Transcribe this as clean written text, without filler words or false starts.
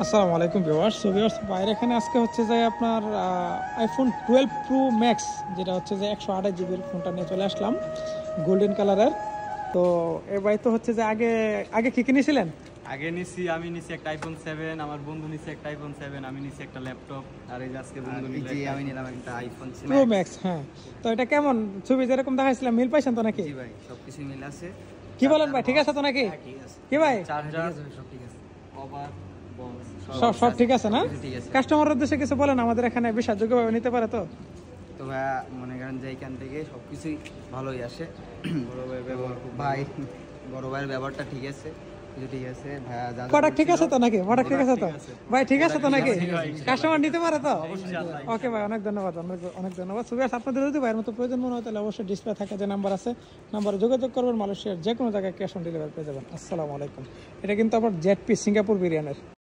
আসসালামু আলাইকুম ভিউয়ার্স। বাইরে এখানে আজকে হচ্ছে যে আপনার আইফোন 12 প্রো ম্যাক্স, যেটা হচ্ছে যে 128 জিবির ফোনটা নিয়ে চলে আসলাম গোল্ডেন কালারের। তো এর বাড়ি তো হচ্ছে যে আগে আগে কি কিনেছিলেন? আগে আমি নিছি একটা আইফোন 7, আমার বন্ধু নিছে একটা আইফোন 7, আমি নিছি একটা ল্যাপটপ, আর এই যে আজকে বন্ধু নিল আমি নিলাম একটা আইফোন প্রো ম্যাক্স। হ্যাঁ, তো এটা কেমন? ছবি যেরকম দেখাইছিলাম মিল পাইছেন তো নাকি? জি ভাই, সবকিছু মিল আছে। কি বলেন ভাই, ঠিক আছে তো নাকি? ঠিক আছে। কি ভাই, চার্জার সব ঠিক আছে, কভার বক্স সব ঠিক আছে না? ঠিক আছে। কাস্টমারের উদ্দেশ্যে কিছু বলেন, আমাদের এখানে বিশ্বাসযোগ্যভাবে নিতে পারে তো? তো ভাই মনে করেন যে এখান থেকে সবকিছুই ভালোই আসে। বড় ভাইয়ের ব্যবহার খুব ভাই, বড় ভাইয়ের ব্যবহারটা ঠিক আছে, ঠিক আছে ভাইয়া। প্রোডাক্ট ঠিক আছে তো নাকি? প্রোডাক্ট ঠিক আছে তো ভাই? ঠিক আছে তো নাকি? কাস্টমার নিতে পারে তো? ওকে ভাই, অনেক ধন্যবাদ, অনেক ধন্যবাদ। সুবিয়াস, আপনাদের যদি ভাইয়ের মতো প্রয়োজন মনে হয় তাহলে অবশ্যই ডিসপ্লে থাকা যে নাম্বার আছে, নাম্বারে যোগাযোগ করবেন। মালয়েশিয়ার যে কোনো জায়গায় ক্যাশ অন ডেলিভারি পেয়ে যাবেন। আসসালামু আলাইকুম। এটা কিন্তু আবার জেডপি সিঙ্গাপুর বিরিয়ানির।